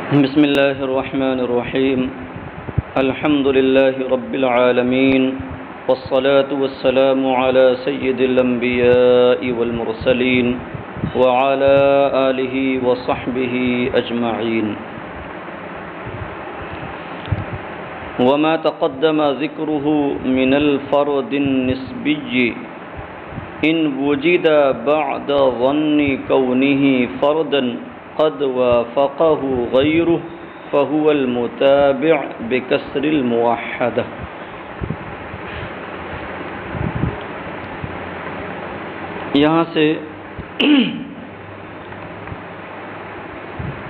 بسم الله الرحمن الرحيم. الحمد لله رب العالمين، والصلاة والسلام على سيد الأنبياء والمرسلين وعلى آله وصحبه أجمعين. وما تقدم ذكره من الفرد النسبي إن وجد بعد ظن كونه فردا قد وافقه غيره فهو المتابع بكسر الموحدة. یہاں سے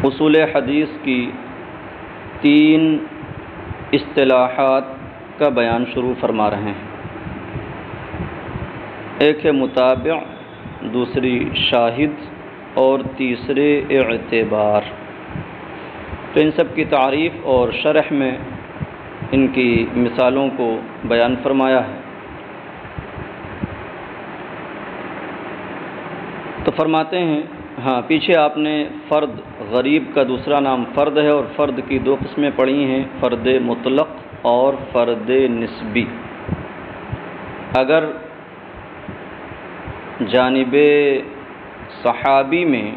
اصول حدیث کی 3 اصطلاحات کا بیان شروع فرما رہے ہیں. ایک ہے متابع، دوسری شاہد اور تیسرے اعتبار. تو ان سب کی تعریف اور شرح میں ان کی مثالوں کو بیان فرمایا ہے. تو فرماتے ہیں پیچھے آپ نے فرد غریب کا دوسرا نام فرد ہے، اور فرد کی 2 قسمیں پڑھی ہیں، فرد مطلق اور فرد نسبی. اگر جانب صحابی میں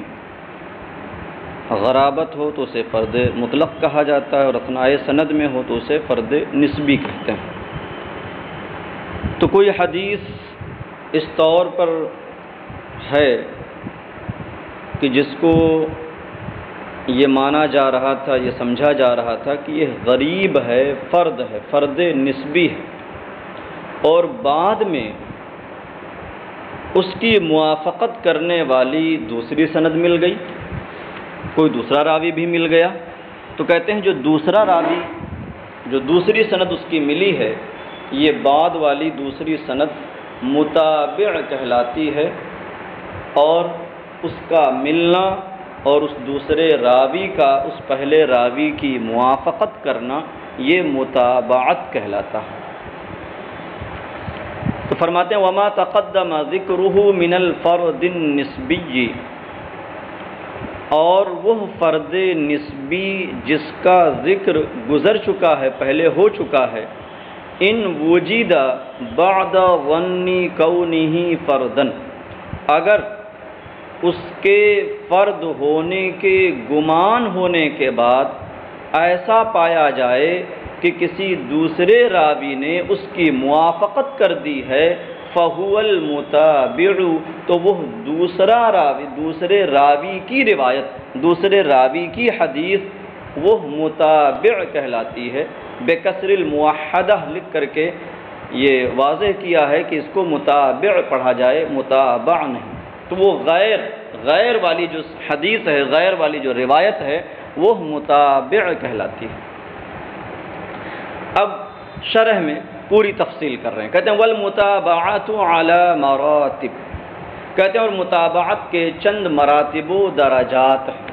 غرابت ہو تو اسے فرد مطلق کہا جاتا ہے، اور اثناء سند میں ہو تو اسے فرد نسبی کہتے ہیں. تو کوئی حدیث اس طور پر ہے کہ جس کو یہ مانا جا رہا تھا، یہ سمجھا جا رہا تھا کہ یہ غریب ہے، فرد نسبی ہے، اور بعد میں اس کی موافقت کرنے والی دوسری سند مل گئی، کوئی دوسرا راوی بھی مل گیا، تو کہتے ہیں جو دوسرا راوی، جو دوسری سند اس کی ملی ہے، یہ بعد والی دوسری سند متابع کہلاتی ہے، اور اس کا ملنا اور اس دوسرے راوی کا اس پہلے راوی کی موافقت کرنا یہ متابعت کہلاتا ہے. تو فرماتے ہیں وما تقدم ذکرہ من الفرد النسبی، اور وہ فرد نسبی جس کا ذکر گزر چکا ہے، پہلے ہو چکا ہے، ان وجد بعد ظن کونہ فردن، اگر اس کے فرد ہونے کے گمان ہونے کے بعد ایسا پایا جائے کہ کسی دوسرے راوی نے اس کی موافقت کر دی ہے، فَهُوَ الْمُتَابِعُ، تو وہ دوسرا راوی، دوسرے راوی کی روایت، دوسرے راوی کی حدیث وہ متابع کہلاتی ہے. بکسر الموحدہ لکھ کر کے یہ واضح کیا ہے کہ اس کو متابع پڑھا جائے، متابع نہیں. تو وہ غیر والی جو حدیث ہے، غیر والی جو روایت ہے، وہ متابع کہلاتی ہے. اب شرح میں پوری تفصیل کر رہے ہیں. کہتے ہیں والمتابعات علی مراتب، کہتے ہیں اور متابعت کے چند مراتب و درجات ہیں.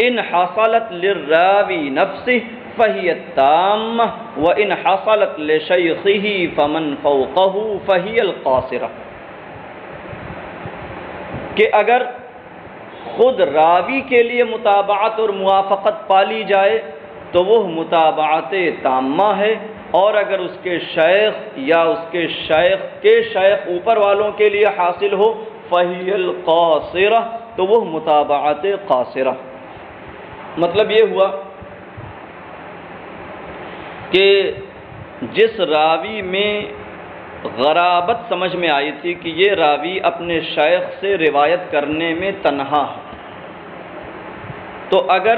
ان حصلت للراوی نفسہ فہی التامہ، وان حصلت لشیخہ فمن فوقہ فہی القاصرہ، کہ اگر خود راوی کے لیے متابعت اور موافقت پالی جائے تو وہ متابعت تامہ ہے، اور اگر اس کے شیخ یا اس کے شیخ اوپر والوں کے لیے حاصل ہو فہی القاصرہ، تو وہ متابعت قاصرہ. مطلب یہ ہوا کہ جس راوی میں غرابت سمجھ میں آئی تھی کہ یہ راوی اپنے شیخ سے روایت کرنے میں تنہا ہے، تو اگر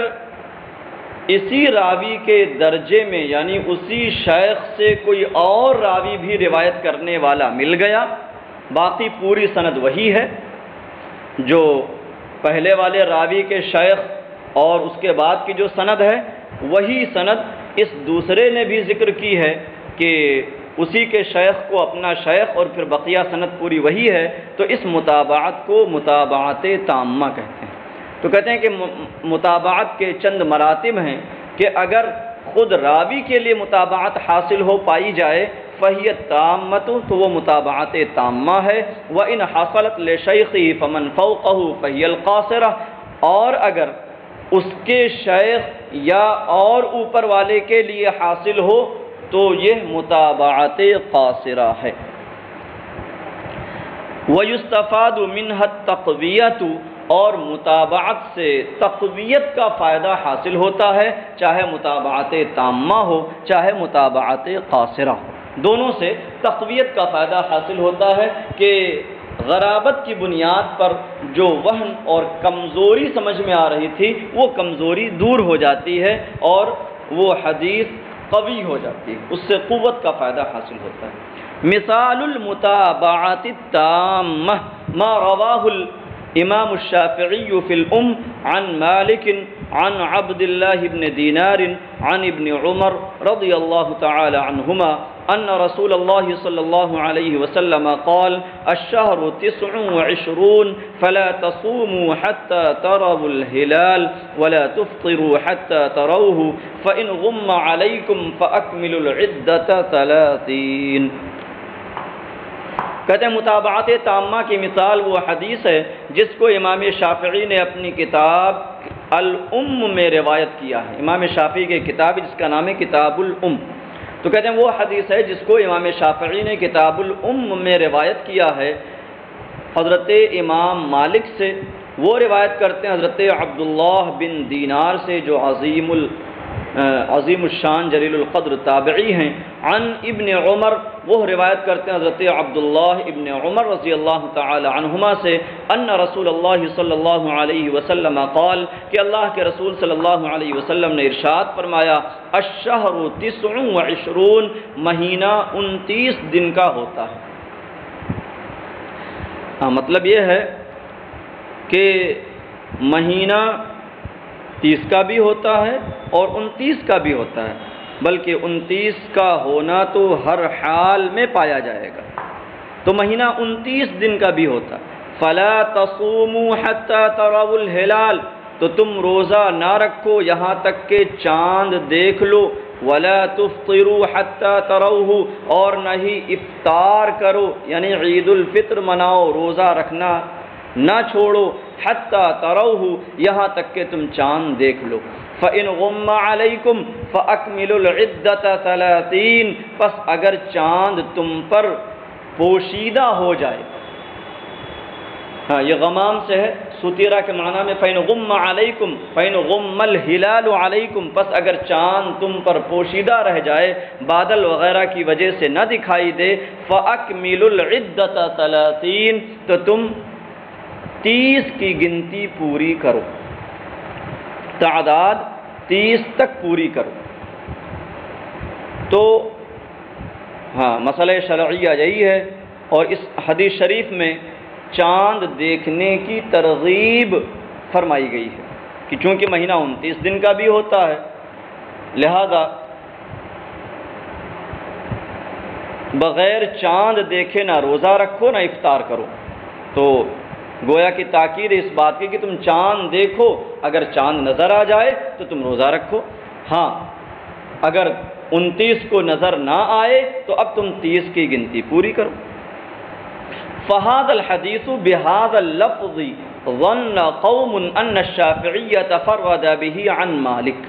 اسی راوی کے درجے میں یعنی اسی شیخ سے کوئی اور راوی بھی روایت کرنے والا مل گیا، باقی پوری سند وہی ہے، جو پہلے والے راوی کے شیخ اور اس کے بعد کی جو سند ہے، وہی سند اس دوسرے نے بھی ذکر کی ہے کہ اسی کے شیخ کو اپنا شیخ، اور پھر بقیہ سند پوری وہی ہے، تو اس متابعت کو متابعت تامہ کہتے ہیں. تو کہتے ہیں کہ متابعت کے چند مراتب ہیں کہ اگر خود راوی کے لیے متابعت حاصل ہو پائی جائے فہی التامۃ، تو وہ متابعت تامہ ہے. وَإِنْ حَصَلَتْ لِشَيْخِهِ فَمَنْ فَوْقَهُ فَهِيَ الْقَاصِرَةُ، اور اگر اس کے شیخ یا اور اوپر والے کے لیے حاصل ہو تو یہ متابعت قاصرہ ہے۔ وَيُسْتَفَادُ مِنْهَا التَّقْوِيَةُ، اور متابعت سے تقویت کا فائدہ حاصل ہوتا ہے، چاہے متابعت تامہ ہو چاہے متابعت قاصرہ ہو، دونوں سے تقویت کا فائدہ حاصل ہوتا ہے کہ غرابت کی بنیاد پر جو وہن اور کمزوری سمجھ میں آ رہی تھی وہ کمزوری دور ہو جاتی ہے اور وہ حدیث قوی ہو جاتی ہے، اس سے قوت کا فائدہ حاصل ہوتا ہے۔ مثال المتابعت التامہ ما رواہ الامام الشافعی فی الام عن مالک عن عبد اللہ بن دینار عن ابن عمر رضی اللہ تعالی عنہما ان رسول اللہ صلی اللہ علیہ وسلم قال الشهر 29 فلا تصوموا حتى تروا الهلال ولا تفطروا حتى تروه فإن غم عليكم فأكملوا العدة 30۔ کہتے ہیں متابعت تامہ کی مثال وہ حدیث ہے جس کو امام شافعی نے اپنی کتاب الام میں روایت کیا ہے۔ امام شافعی کی کتاب جس کا نام ہے کتاب الام، تو کہتے ہیں وہ حدیث ہے جس کو امام شافعی نے کتاب الام میں روایت کیا ہے حضرت امام مالک سے۔ وہ روایت کرتے ہیں حضرت عبداللہ بن دینار سے جو عظیم الشان جلیل القدر تابعی ہیں۔ عن ابن عمر، وہ روایت کرتے ہیں حضرت عبداللہ ابن عمر رضی اللہ تعالی عنہما سے ان رسول اللہ صلی اللہ علیہ وسلم قال کہ اللہ کے رسول صلی اللہ علیہ وسلم نے ارشاد فرمایا الشہر 29، مہینہ 29 دن کا ہوتا ہے۔ مطلب یہ ہے کہ مہینہ 30 کا بھی ہوتا ہے اور 29 کا بھی ہوتا ہے، بلکہ 29 کا ہونا تو ہر حال میں پایا جائے گا، تو مہینہ 29 دن کا بھی ہوتا ہے۔ فلا تصوموا حتى تروا الهلال، تو تم روزہ نہ رکھو یہاں تک کہ چاند دیکھ لو، ولا تفطروا حتى تروه، اور نہ ہی افطار کرو یعنی عید الفطر مناؤ، روزہ رکھنا نہ چھوڑو، حتی تروہ یہاں تک کہ تم چاند دیکھ لو۔ فَإِنْ غُمَّ عَلَيْكُمْ فَأَكْمِلُوا الْعِدَّةَ 30، پس اگر چاند تم پر پوشیدہ ہو جائے، یہ غمام سے ہے، ستیرہ کے معنی میں فَإِنْ غُمَّ عَلَيْكُمْ فَإِنْ غُمَّ الْهِلَالُ عَلَيْكُمْ، پس اگر چاند تم پر پوشیدہ رہ جائے، بادل وغیرہ کی وجہ سے نہ دکھائی دے، فَأَكْمِلُوا الْعِدَّةَ 30، تو تم 30 کی گنتی پوری کرو، تعداد 30 تک پوری کرو۔ تو مسئلہ شرعیہ یہی ہے، اور اس حدیث شریف میں چاند دیکھنے کی ترغیب فرمائی گئی ہے کہ چونکہ مہینہ 29 دن کا بھی ہوتا ہے، لہذا بغیر چاند دیکھے نہ روزہ رکھو نہ افطار کرو۔ تو گویا کی تاکید اس بات کی کہ تم چاند دیکھو، اگر چاند نظر آ جائے تو تم روزہ رکھو، ہاں اگر 29 کو نظر نہ آئے تو اب تم 30 کی گنتی پوری کرو۔ فَهَذَا الْحَدِيثُ بِهَذَا اللَّفْظِ ظَنَّ قَوْمٌ أَنَّ الشَّافِعِيَّ تَفَرَّدَ بِهِ عَنْ مَالِكَ،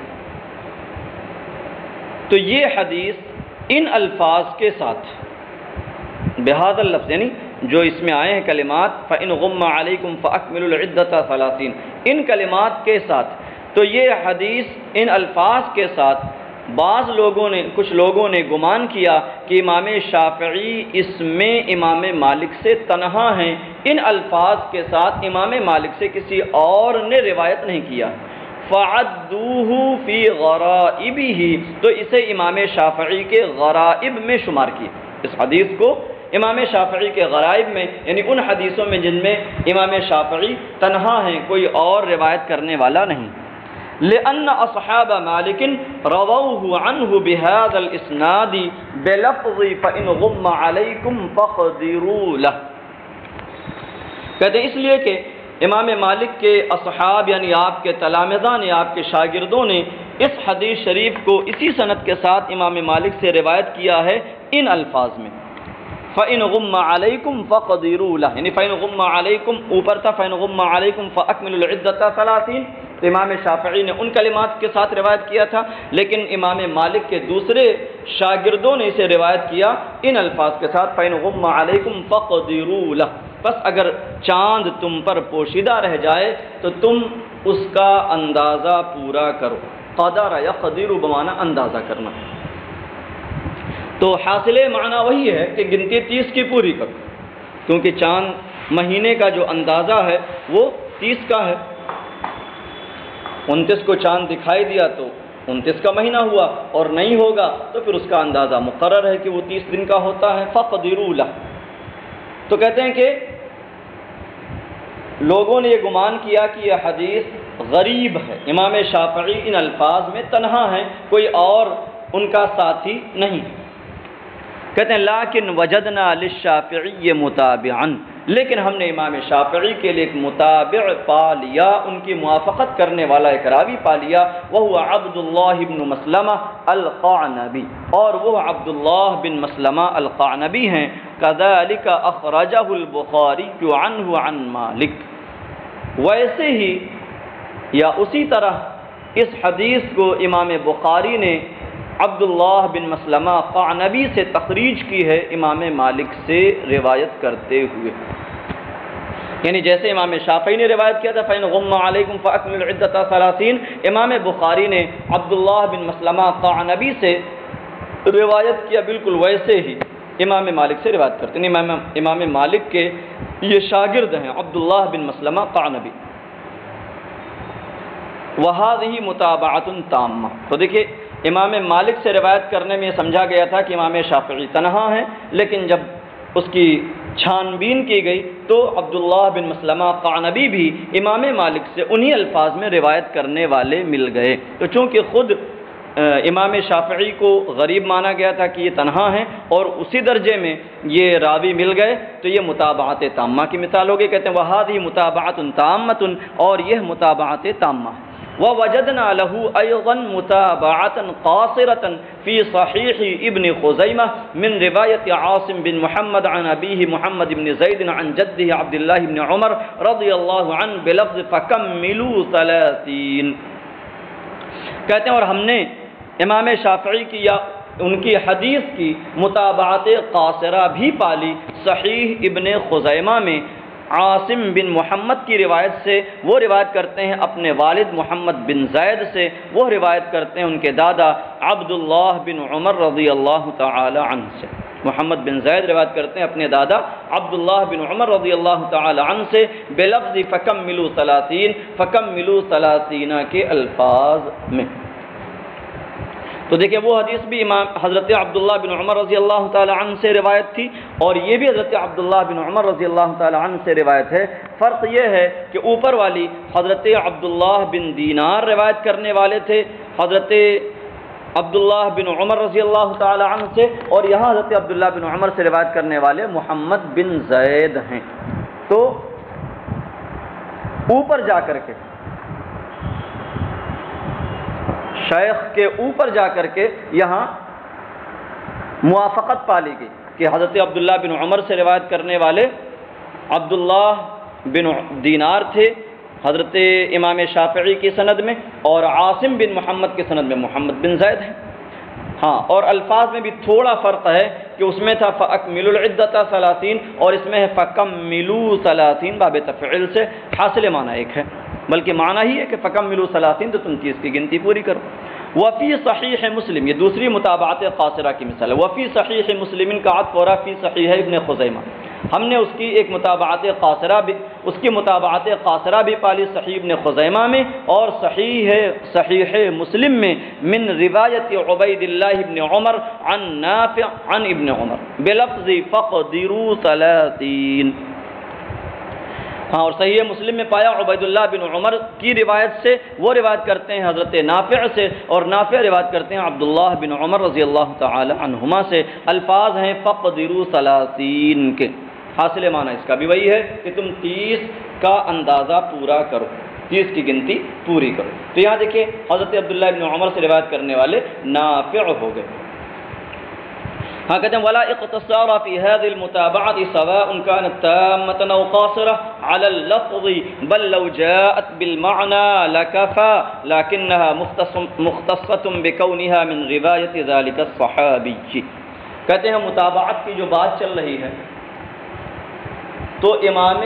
تو یہ حدیث ان الفاظ کے ساتھ، بِهَذَا اللَّفْظ یعنی جو اس میں آئے ہیں کلمات فَإِنْ غُمَّ عَلَيْكُمْ فَأَكْمِلُوا الْعِدَّةَ 30، ان کلمات کے ساتھ، تو یہ حدیث ان الفاظ کے ساتھ کچھ لوگوں نے گمان کیا کہ امام شافعی اس میں امام مالک سے تنہا ہیں، ان الفاظ کے ساتھ امام مالک سے کسی اور نے روایت نہیں کیا۔ فَعَدُّوهُ فِي غَرَائِبِهِ، تو اسے امام شافعی کے غرائب میں شمار کیا، اس حدیث کو امام شافعی کے غرائب میں، یعنی ان حدیثوں میں جن میں امام شافعی تنہا ہیں، کوئی اور روایت کرنے والا نہیں۔ لأن اصحاب مالک رووه عنه بهذا الاسناد بلفظ فإن غم عليكم فاقدروا له، کہتے اس لیے کہ امام مالک کے اصحاب یعنی آپ کے تلامذہ نے، آپ کے شاگردوں نے اس حدیث شریف کو اسی سند کے ساتھ امام مالک سے روایت کیا ہے ان الفاظ میں، فَإِنْ غُمَّ عَلَيْكُمْ فَقَدِرُوا لَهُ، یعنی فَإِنْ غُمَّ عَلَيْكُمْ اوپر تھا فَإِنْ غُمَّ عَلَيْكُمْ فَأَكْمِلُوا الْعِدَّةَ 30، تو امام شافعی نے ان کلمات کے ساتھ روایت کیا تھا، لیکن امام مالک کے دوسرے شاگردوں نے اسے روایت کیا ان الفاظ کے ساتھ فَإِنْ غُمَّ عَلَيْكُمْ فَقْدِرُوا لَهُ، بس اگر چاند تم پر پوشیدہ رہ جائے تو تم اس کا اندازہ پورا کرو۔ قدر یقدر بمعنی اندازہ کرنا، تو حاصل معنی وہی ہے کہ گنتی 30 کی پوری کرو، کیونکہ چاند مہینے کا جو اندازہ ہے وہ 30 کا ہے۔ 29 کو چاند دکھائی دیا تو 29 کا مہینہ ہوا، اور نہیں ہوگا تو پھر اس کا اندازہ مقرر ہے کہ وہ 30 دن کا ہوتا ہے۔ فَقْدِرُوا لَهُ، تو کہتے ہیں کہ لوگوں نے یہ گمان کیا کہ یہ حدیث غریب ہے، امام شافعی ان الفاظ میں تنہا ہیں، کوئی اور ان کا ساتھی نہیں۔ کہتے ہیں لیکن وجدنا للشافعی متابعا، لیکن ہم نے امام شافعی کے لیے ایک متابع پا لیا، ان کی موافقت کرنے والا ایک راوی پا لیا، وہو عبداللہ بن مسلمہ القعنبی، اور وہ عبداللہ بن مسلمہ القعنبی ہیں۔ کذالک اخرجہ البخاری عنہ عن مالک، ویسے ہی یا اسی طرح اس حدیث کو امام بخاری نے عبداللہ بن مسلمہ قعنبی سے تخریج کی ہے امام مالک سے روایت کرتے ہوئے، یعنی جیسے امام شافعی نے روایت کیا تھا فَإِنْ غُمَّ عَلَيْكُمْ فَأَكْمِلُوا الْعِدَّةَ 30، امام بخاری نے عبداللہ بن مسلمہ قعنبی سے روایت کیا بالکل ویسے ہی امام مالک سے روایت کرتے ہیں۔ امام مالک کے یہ شاگرد ہیں عبداللہ بن مسلمہ قعنبی۔ وَهَذِهِ مُتَابَعَةٌ تَامَّةٌ، تو دیکھیں امام مالک سے روایت کرنے میں سمجھا گیا تھا کہ امام شافعی تنہا ہیں، لیکن جب اس کی چھان بین کی گئی تو عبداللہ بن مسلمہ قعنبی بھی امام مالک سے انہی الفاظ میں روایت کرنے والے مل گئے۔ تو چونکہ خود امام شافعی کو غریب مانا گیا تھا کہ یہ تنہا ہیں، اور اسی درجے میں یہ راوی مل گئے، تو یہ متابعت تامہ کی مثال ہو گئی۔ کہتے ہیں وَهَذِهِ مُتَابَعَةٌ تَامَّةٌ، اور یہ متابعت تامہ ہے۔ وَوَجَدْنَا لَهُ أَيْضًا مُتَابَعَةً قَاصِرَةً فِي صَحِيحِ ابن خُزَيْمَةَ مِنْ رِوَايَةِ عاصم بن محمد عن أبيه محمد بن زيد عن جده عبد الله بن عمر رضي الله عنه بلفظ فَكَمِّلُوا 30۔ کہتے ہیں اور ہم نے امام شافعی کی یا ان کی حدیث کی متابعت قاصرہ بھی پالی صحیح ابن خزیمہ میں عاصم بن محمد کی روایت سے، وہ روایت کرتے ہیں اپنے والد محمد بن زید سے، وہ روایت کرتے ہیں ان کے دادا عبداللہ بن عمر رضی اللہ تعالی عنہ سے۔ محمد بن زید روایت کرتے ہیں اپنے دادا عبداللہ بن عمر رضی اللہ تعالی عنہ سے بلفظ فَكَمِّلُوا 30، فَكَمِّلُوا 30 کے الفاظ میں۔ تو دیکھیں وہ حدیث بھی امام حضرت عبداللہ بن عمر رضی اللہ تعالی عنہ سے روایت تھی، اور یہ بھی حضرت عبداللہ بن عمر رضی اللہ تعالی عنہ سے روایت ہے۔ فرق یہ ہے کہ اوپر والی حضرت عبداللہ بن دینار روایت کرنے والے تھے حضرت عبداللہ بن عمر رضی اللہ تعالی عنہ سے، اور یہاں حضرت عبداللہ بن عمر سے روایت کرنے والے محمد بن زید ہیں۔ تو اوپر جا کر کے شیخ کے اوپر جا کر کے یہاں موافقت پالی گئی کہ حضرت عبداللہ بن عمر سے روایت کرنے والے عبداللہ بن دینار تھے حضرت امام شافعی کی سند میں، اور عاصم بن محمد کی سند میں محمد بن زید ہیں۔ ہاں، اور الفاظ میں بھی تھوڑا فرق ہے کہ اس میں تھا فَأَكْمِلُوا الْعِدَّةَ 30 اور اس میں ہے فَكَمِّلُوا 30 باب تفعیل سے، حاصل معنی ایک ہے، بلکہ معنی ہی ہے کہ فَكَمِّلُوا 30 تو تم 30 کی گنتی پوری کرو۔ وفی صحیح مسلم، یہ دوسری متابعت قاصرہ کی مثال ہے۔ وفی صحیح مسلم کا عطف ہو رہا فی صحیح ابن خزیمہ، ہم نے اس کی ایک متابعت قاصرہ بھی، اس کی متابعت قاصرہ بھی پالی صحیح ابن خزیمہ میں اور صحیح مسلم میں من روایت عبید اللہ ابن عمر عن نافع عن ابن عمر بلفظ فقدروا 30۔ ہاں، اور صحیح مسلم میں پایا عبید اللہ بن عمر کی روایت سے، وہ روایت کرتے ہیں حضرت نافع سے، اور نافع روایت کرتے ہیں عبداللہ بن عمر رضی اللہ تعالی عنہما سے۔ الفاظ ہیں فقدروا 30 کے، حاصل معنی اس کا بھی وہی ہے کہ تم 30 کا اندازہ پورا کرو، 30 کی گنتی پوری کرو۔ تو یہاں دیکھیں حضرت عبداللہ بن عمر سے روایت کرنے والے نافع ہو گئے۔ ہاں کہتے ہیں ولا اقتصار فی هذه المتابعة سواء كانت تامة أو قاصرة على اللفظ بل لو جاءت بالمعنى لكفى لكنها مختصة بكونها من رواية ذلك الصحابي. کہتے ہیں متابعت کی جو بات چل رہی ہے تو امام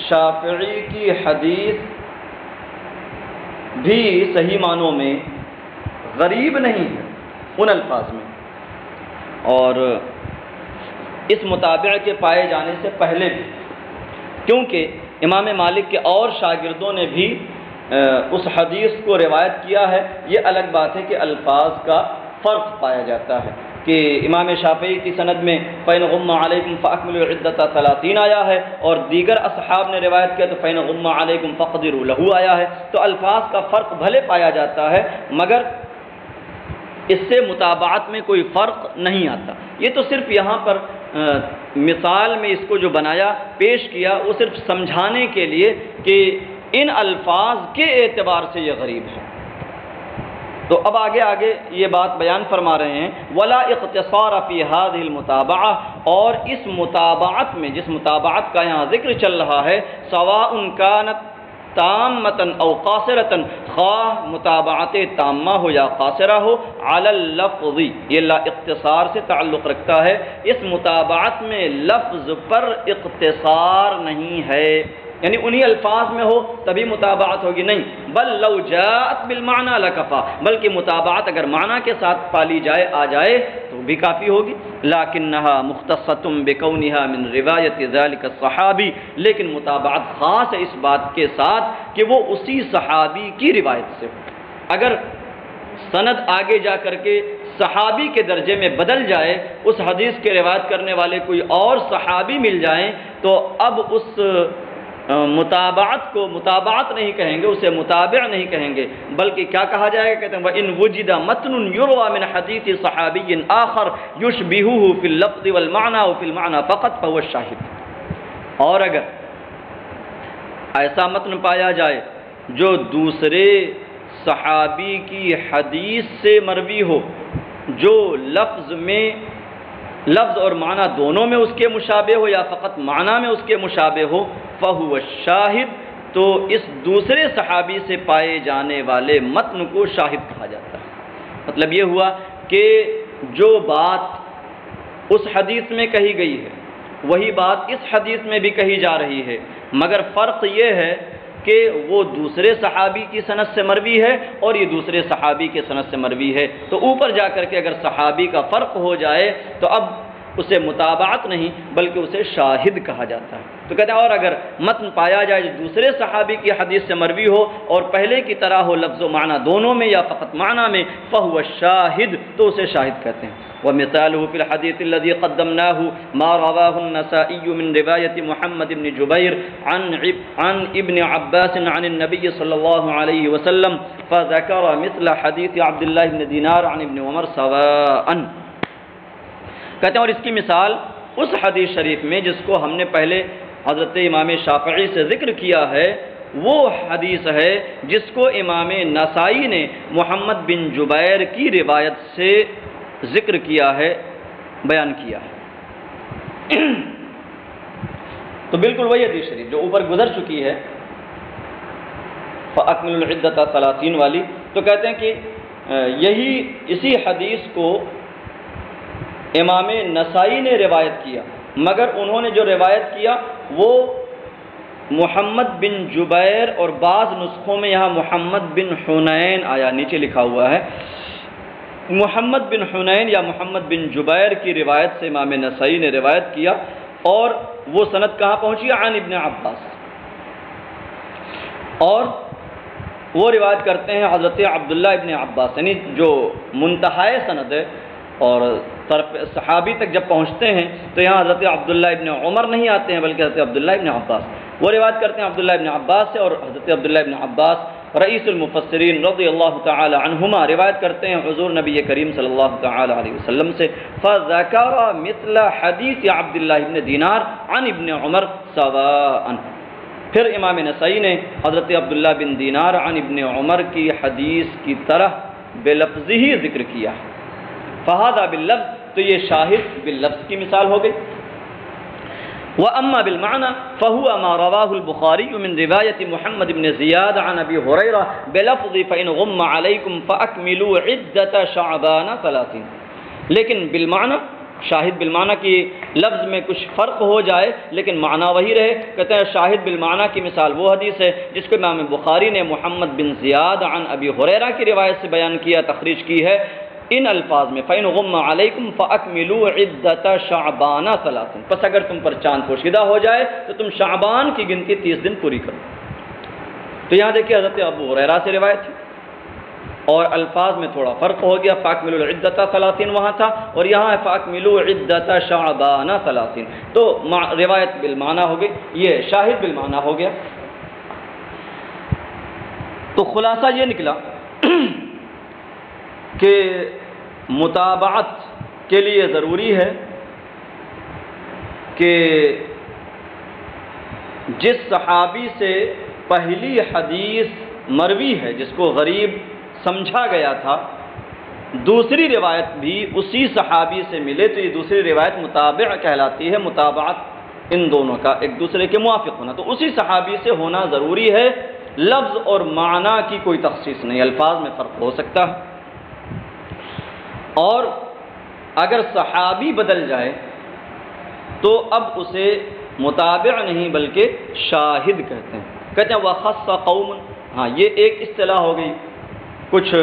شافعی کی حدیث بھی صحیح معنوں میں غریب نہیں ہے ان الفاظ میں، اور اس متابعہ کے پائے جانے سے پہلے بھی، کیونکہ امام مالک کے اور شاگردوں نے بھی اس حدیث کو روایت کیا ہے. یہ الگ بات ہے کہ الفاظ کا فرق پایا جاتا ہے کہ امام شافعی کی سند میں فَإِنْ غُمَّ عَلَيْكُمْ فَأَكْمِلُوا الْعِدَّةَ 30 آیا ہے، اور دیگر اصحاب نے روایت کیا تو فَإِنْ غُمَّ عَلَيْكُمْ فَاقْدِرُوا لَهُ آیا ہے. تو الفاظ کا فرق بھلے پایا جاتا ہے مگر اس سے متابعت میں کوئی فرق نہیں آتا. یہ تو صرف یہاں پر مثال میں اس کو جو بنایا پیش کیا وہ صرف سمجھانے کے لیے کہ ان الفاظ کے اعتبار سے یہ غریب ہے. تو اب آگے یہ بات بیان فرما رہے ہیں ولا اقتصار فی هذه المتابعة، اور اس متابعت میں جس متابعت کا یہاں ذکر چل رہا ہے سواء كانت تامتن او قاصرتن، خواہ متابعت تامہ ہو یا قاصرہ ہو، علی اللفظ، یہ اختصار سے تعلق رکھتا ہے. اس متابعت میں لفظ پر اختصار نہیں ہے، یعنی انہی الفاظ میں ہو تبھی متابعت ہوگی، نہیں. بل لو جاءت بالمعنى لکفا، بلکہ متابعت اگر معنی کے ساتھ پالی جائے آ جائے تو بھی کافی ہوگی. لیکنہا مختصۃ بکونہا من روایت ذلک الصحابی، لیکن متابعت خاص ہے اس بات کے ساتھ کہ وہ اسی صحابی کی روایت سے. اگر سند آگے جا کر کے صحابی کے درجے میں بدل جائے، اس حدیث کے روایت کرنے والے کوئی اور صحابی مل جائیں تو اب اس متابعت کو متابعت نہیں کہیں گے، اسے متابع نہیں کہیں گے، بلکہ کیا کہا جائے گا؟ کہتے ہیں وَإِنْ وُجِدَ مَتْنٌ يُرْوَى مِنْ حَدِيثِ صَحَابِيٍّ آخَرٍ يُشْبِهُهُ فِي اللَّفْظِ وَالْمَعْنَى وَفِي الْمَعْنَى فَقَطْ فَهُوَ الشَّاهِدُ. اور اگر ایسا متن پایا جائے جو دوسرے صحابی کی حدیث سے مروی ہو، جو لفظ اور معنی دونوں میں اس کے مشابہ ہو یا فقط معنی میں اس کے مشابہ ہو، فَهُوَ الشَّاهِدُ، تو اس دوسرے صحابی سے پائے جانے والے متن کو شاہد کہا جاتا ہے. مطلب یہ ہوا کہ جو بات اس حدیث میں کہی گئی ہے وہی بات اس حدیث میں بھی کہی جا رہی ہے، مگر فرق یہ ہے کہ وہ دوسرے صحابی کی سند سے مروی ہے اور یہ دوسرے صحابی کے سند سے مروی ہے. تو اوپر جا کر کے اگر صحابی کا فرق ہو جائے تو اب اسے متابعت نہیں بلکہ اسے شاہد کہا جاتا ہے. تو کہتے ہیں اور اگر متن پایا جائے جو دوسرے صحابی کی حدیث سے مروی ہو اور پہلے کی طرح ہو لفظ و معنی دونوں میں یا فقط معنی میں، فَهُوَ الشَّاهِدُ، تو اسے شاہد کہتے ہیں. ومثاله في الحديث الذي قدمناه ما رواه النسائي من رواية محمد بن جبير عن ابن عباس عن النبي صلى الله عليه وسلم فذكر مثل حديث عبد الله بن دينار عن ابن عمر سواء. کہتے ہیں اور اس کی مثال اس حدیث شریف میں جس کو ہم نے پہلے حضرت امام شافعی سے ذکر کیا ہے، وہ حدیث ہے جس کو امام نسائی نے محمد بن جبیر کی روایت سے ذکر کیا ہے، بیان کیا ہے. تو بالکل وہی حدیث شریف جو اوپر گزر چکی ہے فَأَكْمِلُوا الْعِدَّةَ 30 والی. تو کہتے ہیں کہ اسی حدیث کو امام نسائی نے روایت کیا، مگر انہوں نے جو روایت کیا وہ محمد بن جبیر، اور بعض نسخوں میں یہاں محمد بن حنین آیا، نیچے لکھا ہوا ہے محمد بن حنین یا محمد بن جبیر کی روایت سے امام نسائی نے روایت کیا. اور وہ سند کہاں پہنچی؟ عن ابن عباس. اور وہ روایت کرتے ہیں حضرت عبداللہ ابن عباس، یعنی جو منتہائے سند ہے اور طرف صحابی تک جب پہنچتے ہیں تو یہاں حضرت عبداللہ ابن عمر نہیں آتے ہیں بلکہ حضرت عبداللہ ابن عباس. وہ روایت کرتے ہیں عبداللہ ابن عباس سے، اور حضرت عبداللہ ابن عباس رئیس المفسرین رضی اللہ تعالی عنہما روایت کرتے ہیں حضور نبی کریم صلی اللہ تعالی علیہ وسلم سے فذکر مثل حدیث عبداللہ ابن دینار عن ابن عمر سواء. پھر امام نسائی نے حضرت عبداللہ بن دینار عن ابن عمر کی حدیث کی طرح بے لفظی ہی ذکر کیا. فہذا باللفظ، تو یہ شاہد باللفظ کی مثال ہو گئی۔ وَأَمَّا بِالْمَعْنَى فَهُوَ مَا رَوَاهُ الْبُخَارِيُّ مِنْ رِوَايَةِ مُحَمَّدِ بْنِ زِيَادَ عَنْ أَبِي هُرَيْرَةَ بِلَفْظِ فَإِنْ غُمَّ عَلَيْكُمْ فَأَكْمِلُوا عِدَّةَ شَعْبَانَ 30۔ لیکن بالمعنی، شاہد بالمعنی کی لفظ میں کچھ فرق ہو جائے لیکن معنی وہی رہے۔ کہتے ہیں شاہد بالمعنی کی مثال وہ حدیث ہے جس کو امام بخاری نے محمد بن زیاد عن ابی ہریرہ کی روایت سے بیان کیا، تخریج کی ہے ان الفاظ میں، فَإِنْ غُمَّ عَلَيْكُمْ فَأَكْمِلُوا عِدَّةَ شَعْبَانَ 30۔ پس اگر تم پر چاند پوشیدہ ہو جائے تو تم شعبان کی گنتی 30 دن پوری کرو۔ تو یہاں دیکھیے حضرت ابو ہریرہ سے روایت تھی اور الفاظ میں تھوڑا فرق ہو گیا، فَأَكْمِلُوا الْعِدَّةَ 30 وہاں تھا اور یہاں ہے فَأَكْمِلُوا عِدَّةَ شَعْبَانَ 30۔ تو روایت بالمعنی ہو گئی، یہ شاہد بالمعنی ہو گیا۔ تو خلاصہ یہ نکلا کہ متابعت کے لیے ضروری ہے کہ جس صحابی سے پہلی حدیث مروی ہے جس کو غریب سمجھا گیا تھا، دوسری روایت بھی اسی صحابی سے ملے تو یہ دوسری روایت متابع کہلاتی ہے۔ متابعت ان دونوں کا ایک دوسرے کے موافق ہونا، تو اسی صحابی سے ہونا ضروری ہے۔ لفظ اور معنی کی کوئی تخصیص نہیں، الفاظ میں فرق ہو سکتا ہے، اور اگر صحابی بدل جائے تو اب اسے متابع نہیں بلکہ شاہد کہتے ہیں۔ کہتے ہیں وَخَصَّ قَوْمٌ، ہاں یہ ایک اصطلاح ہو گئی، کچھ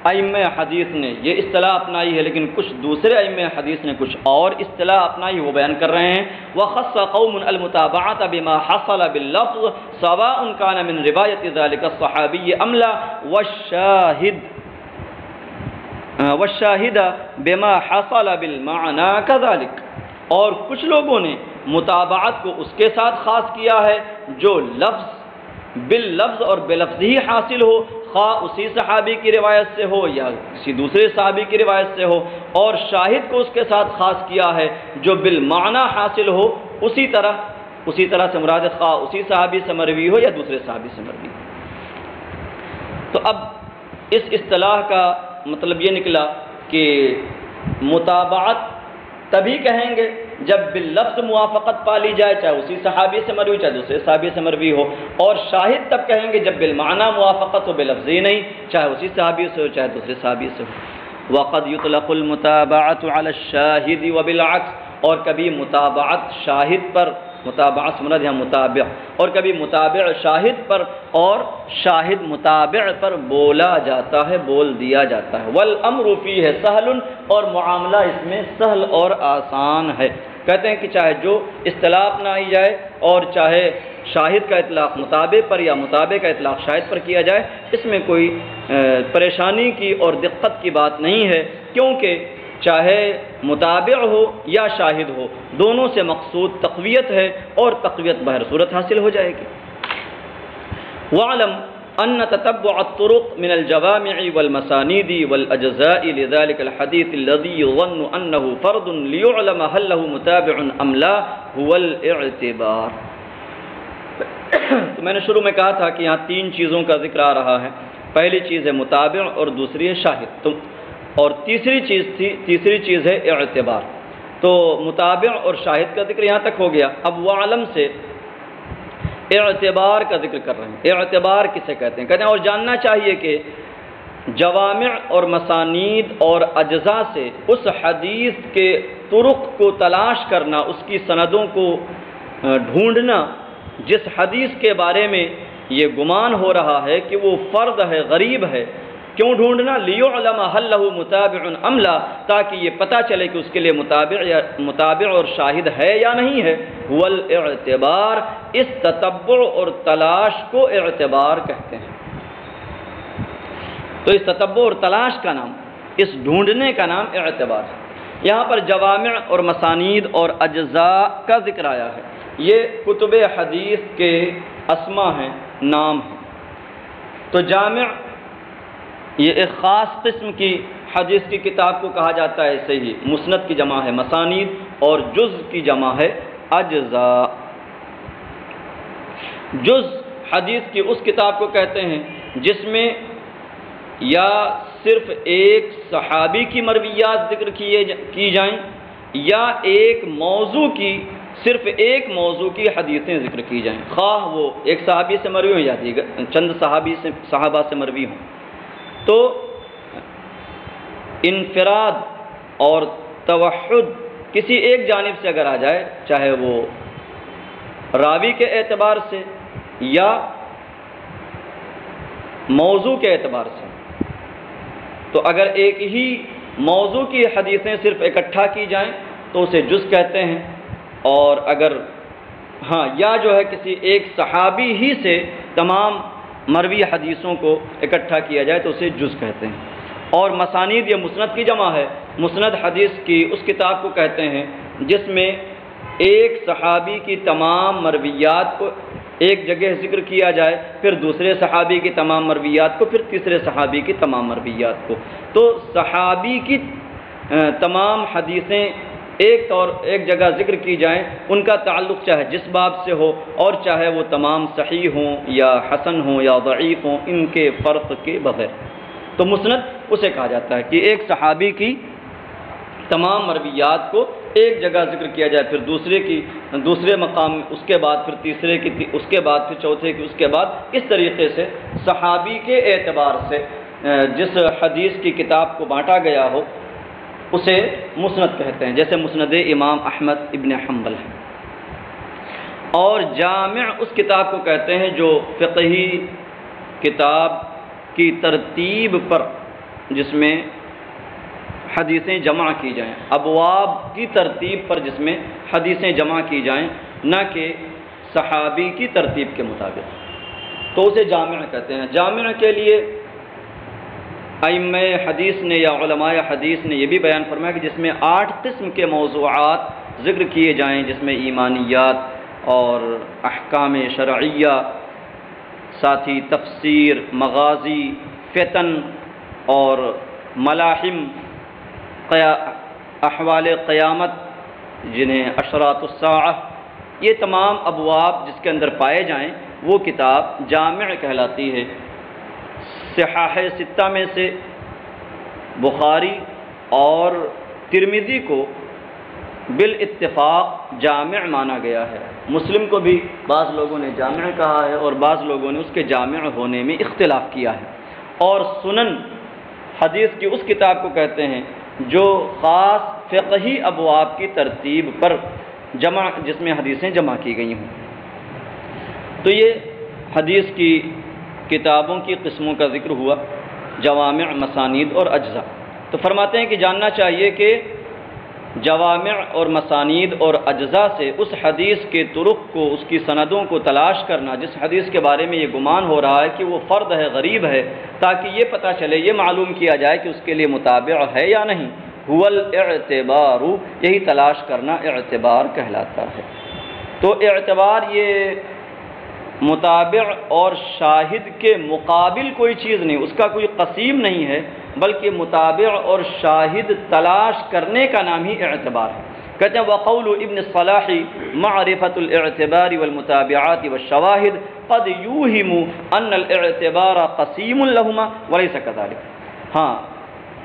ائمہ حدیث نے یہ اصطلاح اپنائی ہے لیکن کچھ دوسرے ائمہ حدیث نے کچھ اور اصطلاح اپنائی، وہ بیان کر رہے ہیں۔ وَخَصَّ قَوْمٌ الْمُتَابَعَةَ بِمَا حَصَلَ بِاللَّفْظِ سَوَاءٌ كَانَ مِنْ رِوَايَةِ ذَلِكَ الصَّحَابِيِّ أَمْ لَا وَالشَّاهِدَ بِمَا حَصَلَ بِالْمَعْنَى كَذَلِكَ، اور کچھ لوگوں نے متابعت کو اس کے ساتھ خاص کیا ہے جو لفظ باللفظ اور بلفظ ہی حاصل ہو، خواہ اسی صحابی کی روایت سے ہو یا کسی دوسرے صحابی کی روایت سے ہو، اور شاہد کو اس کے ساتھ خاص کیا ہے جو بالمعنی حاصل ہو، اسی طرح سے مراد خواہ اسی صحابی سے مروی ہو یا دوسرے صحابی سے مروی ہو۔ تو اب اس اصطلاح کا مطلب یہ نکلا کہ متابعت تبھی کہیں گے جب باللفظ موافقت پا لی جائے، چاہے اسی صحابی سے مروی چاہے دوسرے صحابی سے مروی ہو، اور شاہد تب کہیں گے جب بالمعنی موافقت ہو، بلفظ ہی نہیں، چاہے اسی صحابی سے ہو چاہے دوسرے صحابی سے ہو۔ وقد يطلق المتابعة على الشاهد وبالعكس، اور کبھی متابعت شاہد پر، متابعت سمرد یہاں متابع، اور کبھی متابع شاہد پر اور شاہد متابع پر بولا جاتا ہے، بول دیا جاتا ہے۔ والامر فیہ سہل، اور معاملہ اس میں سہل اور آسان ہے۔ کہتے ہیں کہ چاہے جو اصطلاح اپنائی جائے اور چاہے شاہد کا اطلاق متابع پر یا متابع کا اطلاق شاہد پر کیا جائے، اس میں کوئی پریشانی کی اور دقت کی بات نہیں ہے، کیونکہ چاہے متابع ہو یا شاہد ہو، دونوں سے مقصود تقویت ہے اور تقویت بہر صورت حاصل ہو جائے گی۔ وَاعْلَمْ أَنَّ تَتَبُّعَ الطُّرُقِ مِنَ الْجَوَامِعِ وَالْمَسَانِيدِ وَالْأَجْزَاءِ لِذَلِكَ الْحَدِيثِ الَّذِي يُظَنُّ أَنَّهُ فَرْضٌ لِيُعْلَمَ هَلْ لَهُ مُتَابِعٌ أَمْ لَا هُوَ الْاِعْتِبَارُ۔ تو میں نے شروع میں کہا تھا کہ یہاں تین چیزوں کا ذکر آ رہا ہے، پہلی چیز ہے متابع اور دوسری ہے شاہد، اور تیسری چیز ہے اعتبار۔ تو متابع اور شاہد کا ذکر یہاں تک ہو گیا، اب وعلم سے اعتبار کا ذکر کر رہے ہیں۔ اعتبار کسے کہتے ہیں؟ کہتے ہیں اور جاننا چاہیے کہ جوامع اور مسانید اور اجزاء سے اس حدیث کے طرق کو تلاش کرنا، اس کی سندوں کو ڈھونڈنا جس حدیث کے بارے میں یہ گمان ہو رہا ہے کہ وہ فرد ہے، غریب ہے۔ کیوں ڈھونڈنا؟ لیعلم هل له متابع ام لا، تاکہ یہ پتہ چلے کہ اس کے لیے متابع اور شاہد ہے یا نہیں ہے۔ هو الاعتبار، اس تتبع اور تلاش کو اعتبار کہتے ہیں۔ تو اس تتبع اور تلاش کا نام، اس ڈھونڈنے کا نام اعتبار ہے۔ یہاں پر جوامع اور مسانید اور اجزاء کا ذکر آیا ہے، یہ کتب حدیث کے اسما ہیں، نام ہیں۔ تو جامع یہ ایک خاص قسم کی حدیث کی کتاب کو کہا جاتا ہے، ایسے ہی مسند کی جمع ہے مسانید اور جز کی جمع ہے اجزاء۔ جز حدیث کی اس کتاب کو کہتے ہیں جس میں یا صرف ایک صحابی کی مرویات ذکر کی جائیں یا ایک موضوع کی صرف ایک موضوع کی حدیثیں ذکر کی جائیں، خواہ وہ ایک صحابی سے مروی ہو یا دیگر چند صحابہ سے مروی ہوں۔ تو انفراد اور توحد کسی ایک جانب سے اگر آ جائے، چاہے وہ راوی کے اعتبار سے یا موضوع کے اعتبار سے، تو اگر ایک ہی موضوع کی حدیثیں صرف اکٹھا کی جائیں تو اسے جز کہتے ہیں، اور اگر یا جو ہے کسی ایک صحابی ہی سے تمام مروی حدیثوں کو اکٹھا کیا جائے تو اسے جز کہتے ہیں۔ اور مسانید یا مسند کی جمع ہے، مسند حدیث کی اس کتاب کو کہتے ہیں جس میں ایک صحابی کی تمام مرویات کو ایک جگہ ذکر کیا جائے، پھر دوسرے صحابی کی تمام مرویات کو، پھر تیسرے صحابی کی تمام مرویات کو۔ تو صحابی کی تمام حدیثیں ایک جگہ ذکر کی جائیں، ان کا تعلق چاہے جس باب سے ہو اور چاہے وہ تمام صحیح ہوں یا حسن ہوں یا ضعیف ہوں، ان کے فرق کے بغیر۔ تو مسند اسے کہا جاتا ہے کہ ایک صحابی کی تمام مرویات کو ایک جگہ ذکر کیا جائے، پھر دوسرے مقام اس کے بعد پھر تیسرے کی، اس کے بعد پھر چوتھے کی، اس کے بعد اس طریقے سے صحابی کے اعتبار سے جس حدیث کی کتاب کو بانٹا گیا ہو اسے مسند کہتے ہیں، جیسے مسند امام احمد ابن حنبل ہے۔ اور جامع اس کتاب کو کہتے ہیں جو فقہی کتاب کی ترتیب پر، جس میں حدیثیں جمع کی جائیں، ابواب کی ترتیب پر جس میں حدیثیں جمع کی جائیں، نہ کہ صحابی کی ترتیب کے مطابق، تو اسے جامع کہتے ہیں۔ جامع کے لیے ائمہ حدیث نے یا علماء حدیث نے یہ بھی بیان فرمایا کہ جس میں 8 قسم کے موضوعات ذکر کیے جائیں، جس میں ایمانیات اور احکام شرعیہ، ساتھ ہی تفسیر، مغازی، فتن اور ملاحم، احوال قیامت جنہیں اشراط الساعہ، یہ تمام ابواب جس کے اندر پائے جائیں وہ کتاب جامع کہلاتی ہے۔ صحاح ستہ میں سے بخاری اور ترمذی کو بالاتفاق جامع مانا گیا ہے۔ مسلم کو بھی بعض لوگوں نے جامع کہا ہے اور بعض لوگوں نے اس کے جامع ہونے میں اختلاف کیا ہے۔ اور سنن حدیث کی اس کتاب کو کہتے ہیں جو خاص فقہی ابواب کی ترتیب پر جس میں حدیثیں جمع کی گئی ہوں۔ تو یہ حدیث کی کتابوں کی قسموں کا ذکر ہوا، جوامع، مسانید اور اجزا۔ تو فرماتے ہیں کہ جاننا چاہیے کہ جوامع اور مسانید اور اجزا سے اس حدیث کے طرق کو، اس کی سندوں کو تلاش کرنا جس حدیث کے بارے میں یہ گمان ہو رہا ہے کہ وہ فرد ہے، غریب ہے، تاکہ یہ پتہ چلے، یہ معلوم کیا جائے کہ اس کے لیے متابع ہے یا نہیں۔ هو الاعتبار، یہی تلاش کرنا اعتبار کہلاتا ہے۔ تو اعتبار یہ متابع اور شاہد کے مقابل کوئی چیز نہیں، اس کا کوئی قسیم نہیں ہے، بلکہ متابع اور شاہد تلاش کرنے کا نام ہی اعتبار ہے۔ کہتے ہیں وقول ابن الصلاح معرفة الاعتبار والمتابعات والشواهد قد يوهم ان الاعتبار قسیم لهما وليس كذلك۔ ہاں،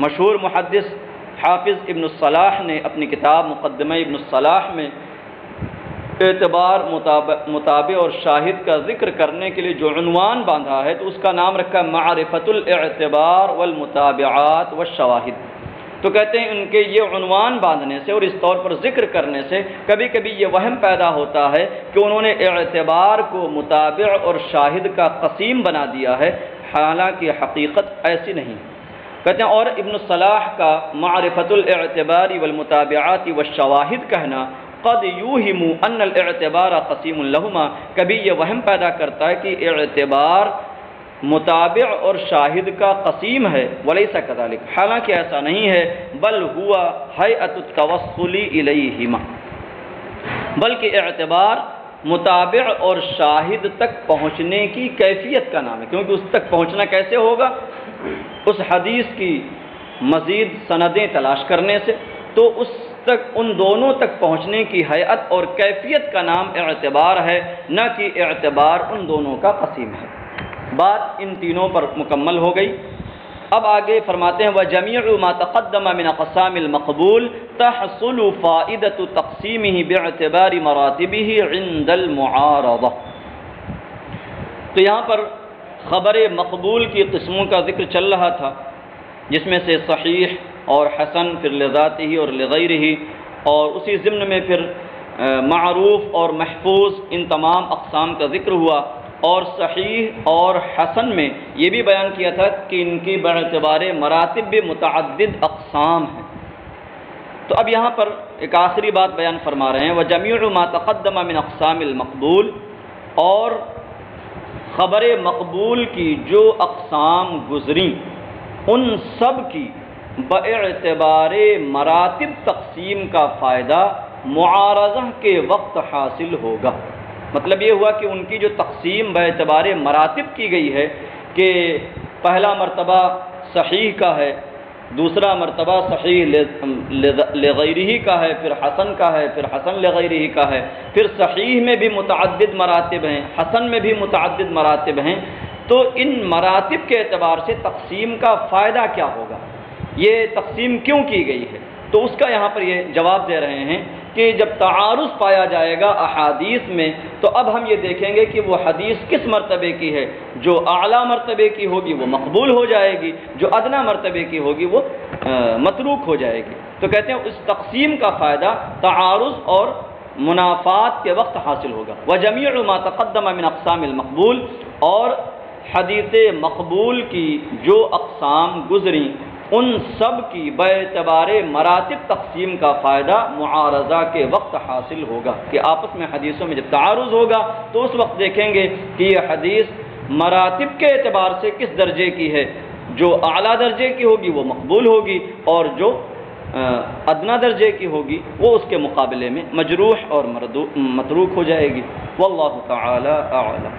مشہور محدث حافظ ابن الصلاح نے اپنی کتاب مقدمہ ابن الصلاح میں اعتبار، متابع اور شاہد کا ذکر کرنے کے لیے جو عنوان باندھا ہے تو اس کا نام رکھا معرفت الاعتبار والمتابعات والشواہد۔ تو کہتے ہیں ان کے یہ عنوان باندھنے سے اور اس طور پر ذکر کرنے سے کبھی کبھی یہ وہم پیدا ہوتا ہے کہ انہوں نے اعتبار کو متابع اور شاہد کا قسیم بنا دیا ہے، حالانکہ حقیقت ایسی نہیں۔ کہتے ہیں اور ابن الصلاح کا معرفت الاعتبار والمتابعات والشواہد کہنا قد یوہم ان الاعتبار قسیم لہما، کبھی یہ وہم پیدا کرتا ہے کہ اعتبار متابع اور شاہد کا قسیم ہے، ولیس کذالک، حالانکہ ایسا نہیں ہے، بل ہوا ہیئۃ التوصل الیہما، بلکہ اعتبار متابع اور شاہد تک پہنچنے کی کیفیت کا نام ہے۔ کیونکہ اس تک پہنچنا کیسے ہوگا؟ اس حدیث کی مزید سندیں تلاش کرنے سے۔ تو اس تک، ان دونوں تک پہنچنے کی ہیئت اور کیفیت کا نام اعتبار ہے، نہ کہ اعتبار ان دونوں کا قسیم ہے۔ بات ان تینوں پر مکمل ہو گئی۔ اب آگے فرماتے ہیں وَجَمِيعُ مَا تَقَدَّمَ مِنْ أَقْسَامِ الْمَقْبُولِ تَحْصُلُ فَائِدَةُ تَقْسِيمِهِ بِاعْتِبَارِ مَرَاتِبِهِ عِنْدَ الْمُعَارَضَةِ۔ تو یہاں پر خبر مقبول کی قسموں کا ذکر چل رہا تھا، جس میں سے صحیح اور حسن، پھر لذاتہ اور لغیرہ، اور اسی ضمن میں پھر معروف اور محفوظ، ان تمام اقسام کا ذکر ہوا۔ اور صحیح اور حسن میں یہ بھی بیان کیا تھا کہ ان کی باعتبار مراتب متعدد اقسام ہیں۔ تو اب یہاں پر ایک آخری بات بیان فرما رہے ہیں وَجَمِيعُ مَا تَقَدَّمَ مِنْ أَقْسَامِ الْمَقْبُولِ، اور خبر مقبول کی جو اقسام گزریں ان سب کی باعتبار مراتب تقسیم کا فائدہ معارضہ کے وقت حاصل ہوگا۔ مطلب یہ ہوا کہ ان کی جو تقسیم باعتبار مراتب کی گئی ہے کہ پہلا مرتبہ صحیح کا ہے، دوسرا مرتبہ صحیح لغیرہ کا ہے، پھر حسن کا ہے، پھر حسن لغیرہ کا ہے، پھر صحیح میں بھی متعدد مراتب ہیں، حسن میں بھی متعدد مراتب ہیں۔ تو ان مراتب کے اعتبار سے تقسیم کا فائدہ کیا ہوگا، یہ تقسیم کیوں کی گئی ہے، تو اس کا یہاں پر یہ جواب دے رہے ہیں کہ جب تعارض پایا جائے گا احادیث میں تو اب ہم یہ دیکھیں گے کہ وہ حدیث کس مرتبے کی ہے۔ جو اعلیٰ مرتبے کی ہوگی وہ مقبول ہو جائے گی، جو ادنیٰ مرتبے کی ہوگی وہ متروک ہو جائے گی۔ تو کہتے ہیں اس تقسیم کا فائدہ تعارض اور منافات کے وقت حاصل ہوگا۔ وَجَمِيعُ مَا تَقَدَّمَ مِنْ أَقْسَامِ الْمَقْبُولِ، اور حدیث مقبول کی جو اقسام گزریں ان سب کی باعتبار مراتب تقسیم کا فائدہ معارضہ کے وقت حاصل ہوگا، کہ آپس میں حدیثوں میں جب تعارض ہوگا تو اس وقت دیکھیں گے کہ یہ حدیث مراتب کے اعتبار سے کس درجے کی ہے۔ جو اعلیٰ درجے کی ہوگی وہ مقبول ہوگی، اور جو ادنیٰ درجے کی ہوگی وہ اس کے مقابلے میں مجروح اور متروک ہو جائے گی۔ واللہ تعالی اعلم۔